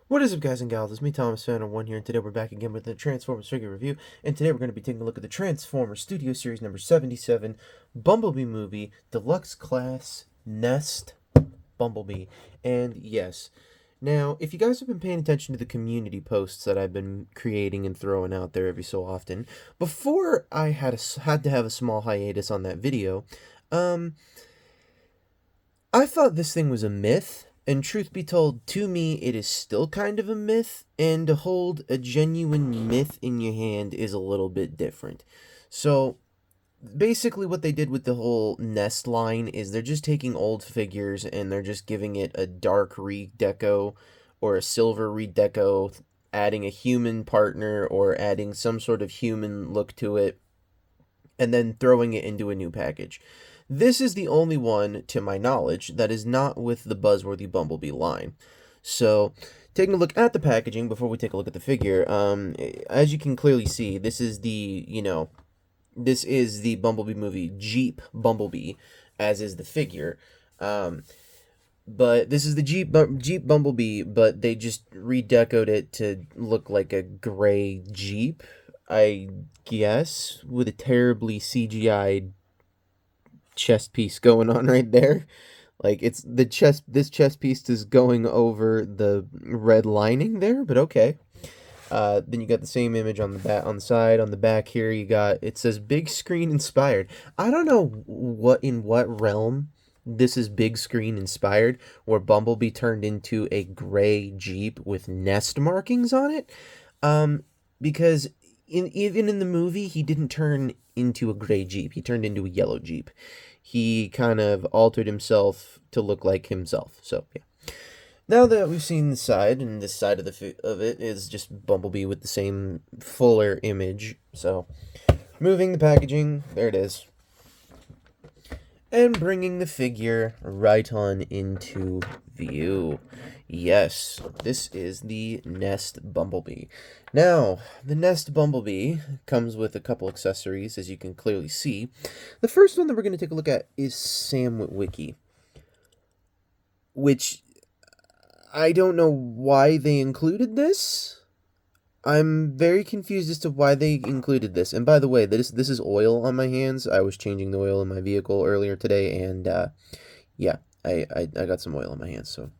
What is up, guys and gals? It's me, Thomas Fan1 here, and today we're back again with the Transformers figure review. And today we're going to be taking a look at the Transformers Studio Series number 77 Bumblebee movie, Deluxe Class N.E.S.T. Bumblebee. And yes, now if you guys have been paying attention to the community posts that I've been creating and throwing out there every so often, before I had to have a small hiatus on that video, I thought this thing was a myth. And truth be told, to me, it is still kind of a myth, and to hold a genuine myth in your hand is a little bit different. So, basically what they did with the whole N.E.S.T line is they're just taking old figures and they're just giving it a dark redeco or a silver redeco, adding a human partner or adding some sort of human look to it, and then throwing it into a new package. This is the only one, to my knowledge, that is not with the buzzworthy Bumblebee line. So, taking a look at the packaging before we take a look at the figure, as you can clearly see, this is this is the Bumblebee movie Jeep Bumblebee, as is the figure. But this is the Jeep Bumblebee, but they just redecoed it to look like a gray Jeep, I guess, with a terribly CGI'd chest piece going on right there. Like it's this chest piece is going over the red lining there, but okay. Then you got the same image on the side. On the back here, you got, it says big screen inspired. I don't know in what realm this is big screen inspired, where Bumblebee turned into a gray Jeep with N.E.S.T markings on it. Because even in the movie, he didn't turn into a gray Jeep. He turned into a yellow Jeep. He kind of altered himself to look like himself. So, yeah. Now that we've seen the side, and this side of it is just Bumblebee with the same fuller image. So, moving the packaging, there it is. And bringing the figure right on into view. Yes, this is the N.E.S.T Bumblebee. Now, the N.E.S.T Bumblebee comes with a couple accessories, as you can clearly see. The first one that we're going to take a look at is Sam Witwicky, which I don't know why they included this. I'm very confused as to why they included this. And by the way, this is oil on my hands. I was changing the oil in my vehicle earlier today, and yeah, I got some oil on my hands, so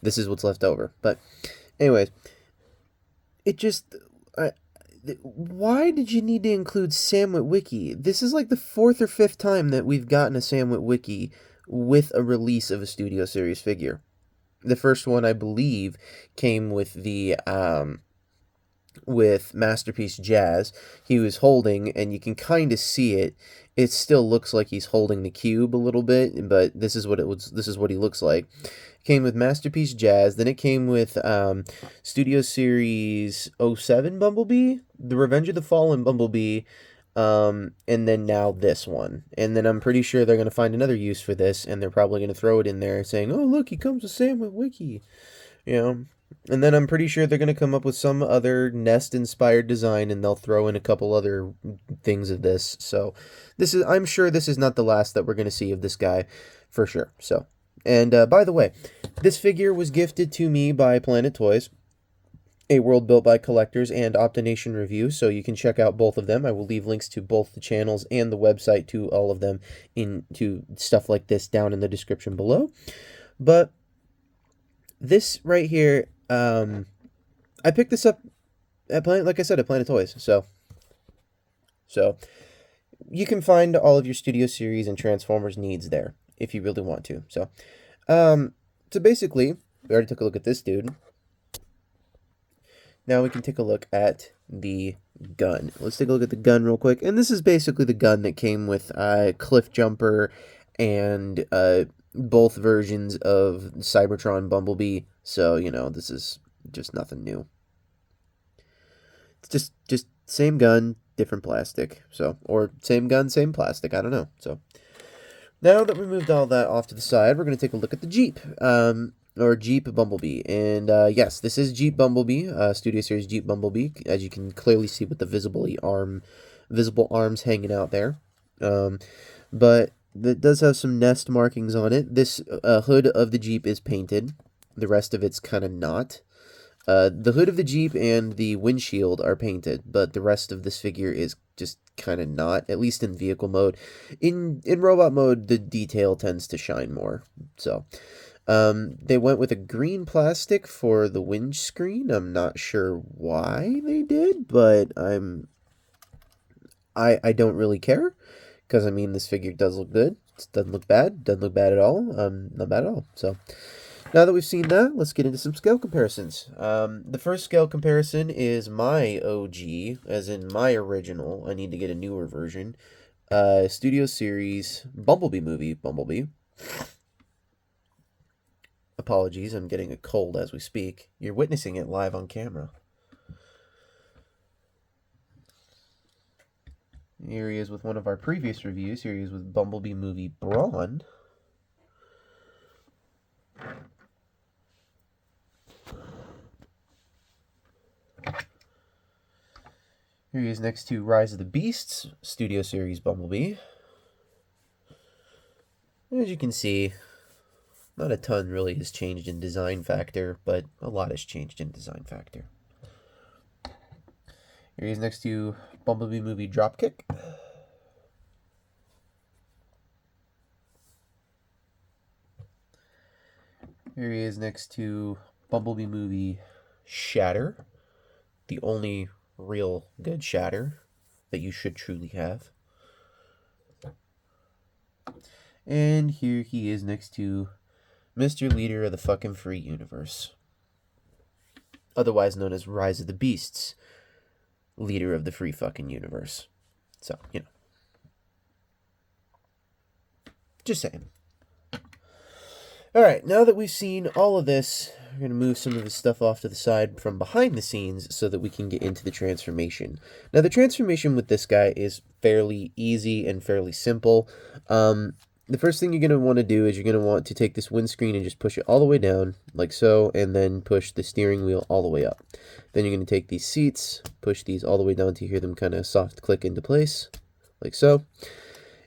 this is what's left over. But anyways, it just why did you need to include Sam Witwicky? This is like the 4th or 5th time that we've gotten a Sam Witwicky with a release of a Studio Series figure. The first one, I believe, came with the with Masterpiece Jazz. He was holding, and you can kind of see it. It still looks like he's holding the cube a little bit, but this is what he looks like. Came with Masterpiece Jazz, then it came with Studio Series 07 Bumblebee, The Revenge of the Fallen Bumblebee, and then now this one. And then I'm pretty sure they're going to find another use for this, and they're probably going to throw it in there saying, oh, look, he comes with Sam Witwicky, you know. And then I'm pretty sure they're going to come up with some other N.E.S.T inspired design, and they'll throw in a couple other things of this. So I'm sure this is not the last that we're going to see of this guy, for sure. So, and by the way, this figure was gifted to me by Planet Toys, a world built by collectors, and OptiNation review, so you can check out both of them. I will leave links to both the channels and the website to all of them, into stuff like this, down in the description below. But this right here, I picked this up at Planet Toys. So you can find all of your Studio Series and Transformers needs there if you really want to. So basically, we already took a look at this dude. Now we can take a look at the gun. Let's take a look at the gun real quick. And this is basically the gun that came with Cliff Jumper and both versions of Cybertron Bumblebee. So, you know, this is just nothing new. It's just same gun, different plastic. So, or same gun, same plastic. I don't know. So, now that we moved all that off to the side, we're going to take a look at the Jeep. Or Jeep Bumblebee. And yes, this is Jeep Bumblebee, Studio Series Jeep Bumblebee, as you can clearly see with the visible arms hanging out there. But it does have some N.E.S.T markings on it. This hood of the Jeep is painted. The rest of it's kind of not. The hood of the Jeep and the windshield are painted, but the rest of this figure is just kind of not, at least in vehicle mode. In robot mode, the detail tends to shine more. So, they went with a green plastic for the windscreen. I'm not sure why they did, but I don't really care, because I mean this figure does look good. It doesn't look bad. Doesn't look bad at all. Not bad at all. So now that we've seen that, let's get into some scale comparisons. The first scale comparison is my OG, as in my original. I need to get a newer version. Studio Series Bumblebee movie. Bumblebee. Apologies, I'm getting a cold as we speak. You're witnessing it live on camera. Here he is with one of our previous reviews. Here he is with Bumblebee movie Brawn. Here he is next to Rise of the Beasts, Studio Series Bumblebee. As you can see, not a ton really has changed in design factor, but a lot has changed in design factor. Here he is next to Bumblebee movie Dropkick. Here he is next to Bumblebee movie Shatter, the only real good Shatter that you should truly have. And here he is next to Mr. Leader of the fucking Free Universe, otherwise known as Rise of the Beasts, Leader of the Free fucking Universe. So, you know. Just saying. Alright, now that we've seen all of this, we're going to move some of the stuff off to the side from behind the scenes so that we can get into the transformation. Now, the transformation with this guy is fairly easy and fairly simple. The first thing you're going to want to do is you're going to want to take this windscreen and just push it all the way down, like so, and then push the steering wheel all the way up. Then you're going to take these seats, push these all the way down to hear them kind of soft click into place, like so.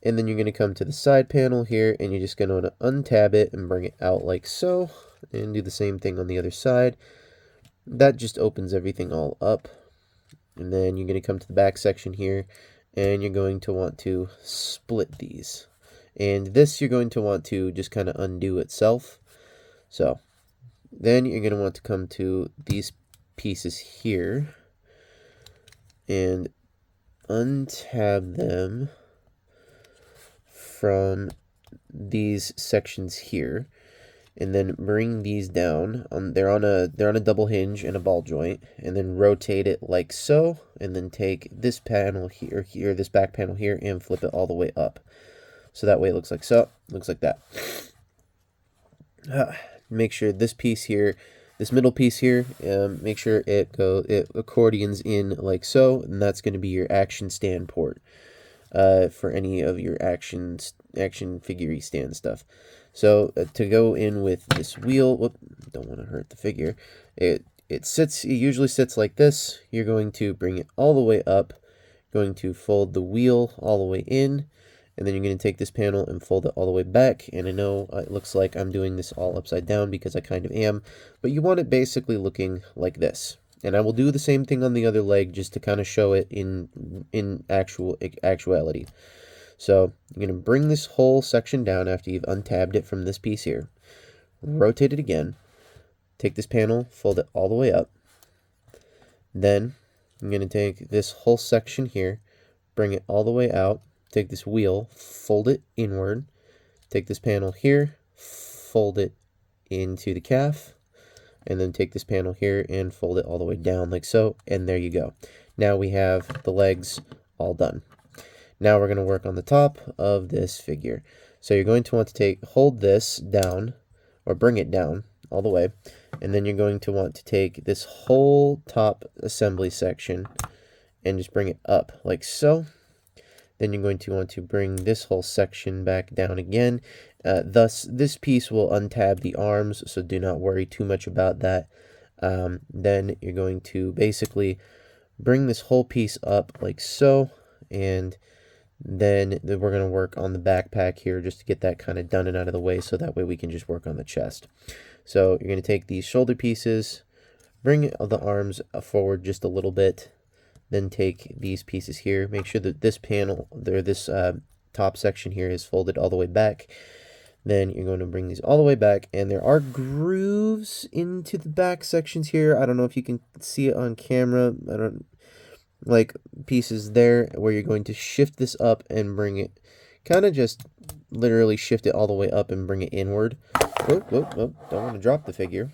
And then you're going to come to the side panel here, and you're just going to untab it and bring it out like so, and do the same thing on the other side. That just opens everything all up. And then you're going to come to the back section here, and you're going to want to split these. And this you're going to want to just kind of undo itself. So then you're going to want to come to these pieces here and untab them from these sections here, and then bring these down. They're on a double hinge and a ball joint, and then rotate it like so, and then take this panel here, this back panel here, and flip it all the way up. So that way it looks like so, looks like that. Make sure this piece here, this middle piece here, make sure it accordions in like so, and that's going to be your action stand port for any of your action figure stand stuff. So to go in with this wheel, don't want to hurt the figure. It usually sits like this. You're going to bring it all the way up, going to fold the wheel all the way in, and then you're going to take this panel and fold it all the way back. And I know it looks like I'm doing this all upside down because I kind of am, but you want it basically looking like this. And I will do the same thing on the other leg just to kind of show it in actuality. So you're going to bring this whole section down after you've untabbed it from this piece here. Rotate it again. Take this panel, fold it all the way up. Then I'm going to take this whole section here, bring it all the way out. Take this wheel, fold it inward. Take this panel here, fold it into the calf. And then take this panel here and fold it all the way down like so. And there you go. Now we have the legs all done. Now we're going to work on the top of this figure. So you're going to want to hold this down, or bring it down all the way. And then you're going to want to take this whole top assembly section and just bring it up like so. Then you're going to want to bring this whole section back down again. Thus, this piece will untab the arms, so do not worry too much about that. Then you're going to basically bring this whole piece up like so, and then we're going to work on the backpack here just to get that kind of done and out of the way, so that way we can just work on the chest. So you're going to take these shoulder pieces, bring the arms forward just a little bit. Then take these pieces here. Make sure that this panel, this top section here is folded all the way back. Then you're going to bring these all the way back, and there are grooves into the back sections here. I don't know if you can see it on camera. I don't like pieces there where you're going to shift this up and bring it, kind of just literally shift it all the way up and bring it inward. Whoop, whoop, whoop. Don't want to drop the figure.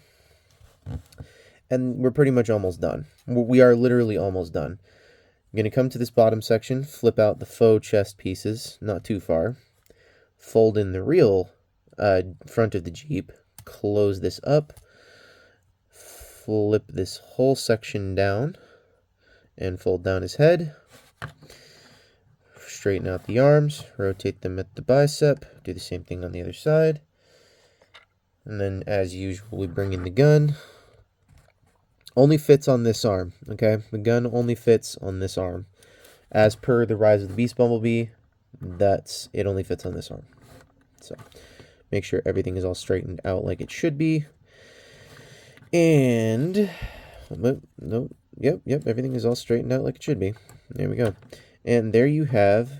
And we're pretty much almost done. We are literally almost done. I'm going to come to this bottom section, flip out the faux chest pieces, not too far. Fold in the real front of the Jeep, close this up, flip this whole section down, and fold down his head. Straighten out the arms, rotate them at the bicep, do the same thing on the other side. And then, as usual, we bring in the gun. Only fits on this arm, okay? The gun only fits on this arm. As per the Rise of the Beast Bumblebee, it only fits on this arm. So, make sure everything is all straightened out like it should be. And, no, yep, everything is all straightened out like it should be. There we go. And there you have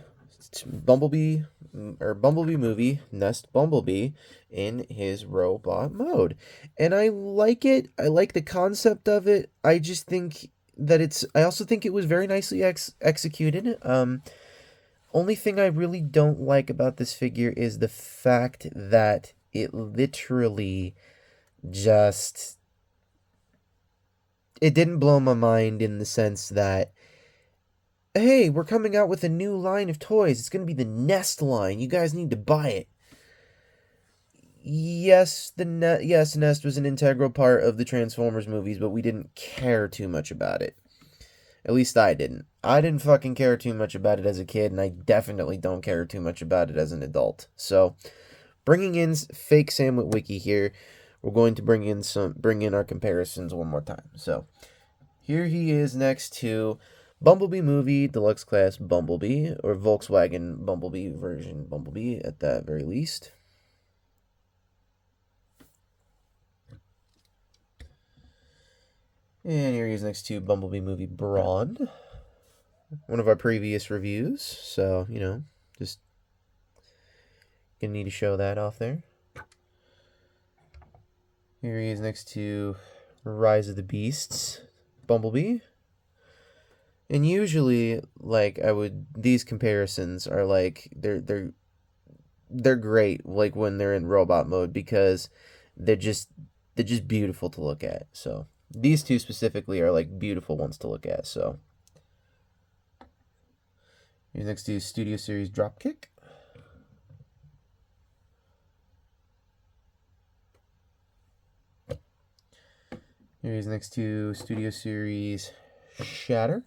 Bumblebee movie, N.E.S.T Bumblebee in his robot mode. And I like it. I like the concept of it. I just think that I also think it was very nicely executed. Only thing I really don't like about this figure is the fact that it literally just, it didn't blow my mind in the sense that, hey, we're coming out with a new line of toys. It's going to be the N.E.S.T line. You guys need to buy it. Yes, N.E.S.T was an integral part of the Transformers movies, but we didn't care too much about it. At least I didn't. I didn't fucking care too much about it as a kid, and I definitely don't care too much about it as an adult. So, bringing in fake Sam Witwicky here, we're going to bring in our comparisons one more time. So, here he is next to Bumblebee movie, Deluxe class Bumblebee, or Volkswagen Bumblebee version Bumblebee at that very least. And here he is next to Bumblebee movie Brawn, one of our previous reviews. So, just gonna need to show that off there. Here he is next to Rise of the Beasts Bumblebee. And usually, these comparisons are they're great, like when they're in robot mode, because they're just beautiful to look at. So these two specifically are beautiful ones to look at. So here's next to Studio Series Dropkick. Here's next to Studio Series Shatter.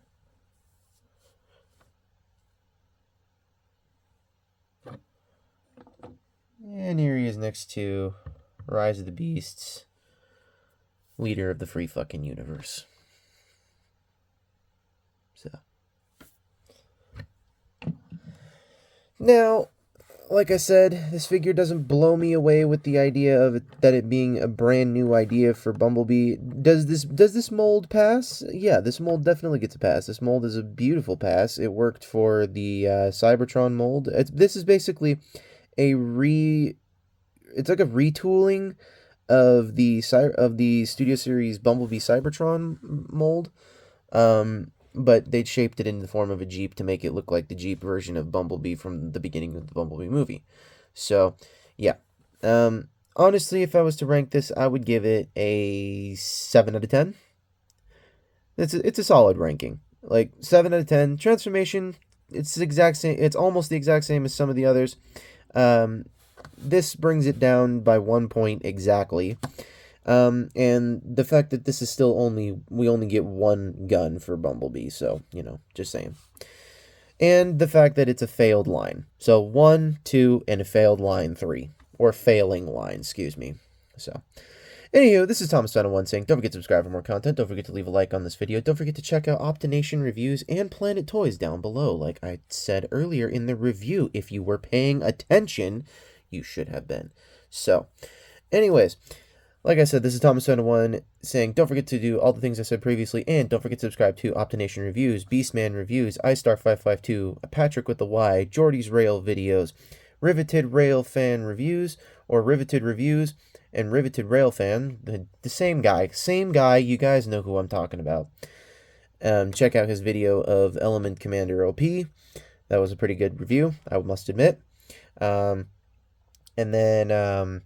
And here he is next to Rise of the Beasts, leader of the free fucking universe. So. Now, like I said, this figure doesn't blow me away with the idea of it being a brand new idea for Bumblebee. Does this mold pass? Yeah, this mold definitely gets a pass. This mold is a beautiful pass. It worked for the Cybertron mold. This is basically it's like a retooling of the Studio Series Bumblebee Cybertron mold. But they shaped it in the form of a Jeep to make it look like the Jeep version of Bumblebee from the beginning of the Bumblebee movie. So, yeah. Honestly, if I was to rank this, I would give it a 7 out of 10. It's a solid ranking. 7 out of 10. Transformation, it's the exact same. It's almost the exact same as some of the others. This brings it down by 1 point exactly. And the fact that this is still we only get one gun for Bumblebee, so, just saying. And the fact that it's a failed line. So 1, 2, and a failed line 3. Or failing line, excuse me. So, anywho, this is Thomas701 saying, don't forget to subscribe for more content. Don't forget to leave a like on this video. Don't forget to check out OptiNation reviews and Planet Toys down below, like I said earlier in the review. If you were paying attention, you should have been. So, anyways, Like I said, this is Thomas 1 saying, don't forget to do all the things I said previously, and don't forget to subscribe to OptiNation Reviews, Beastman Reviews, iStar552, Patrick with the Y, Jordy's Rail Videos, Riveted Rail Fan Reviews, or Riveted Reviews, and Riveted Rail Fan, the same guy, you guys know who I'm talking about. Check out his video of Element Commander OP. That was a pretty good review, I must admit. And then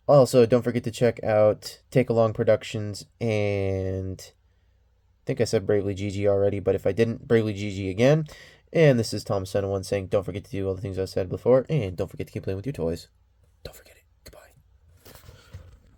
also, don't forget to check out Take Along Productions and I think I said Bravely GG already, but if I didn't, Bravely GG again. And this is Tom Senna1 saying, don't forget to do all the things I said before, and don't forget to keep playing with your toys. Don't forget it.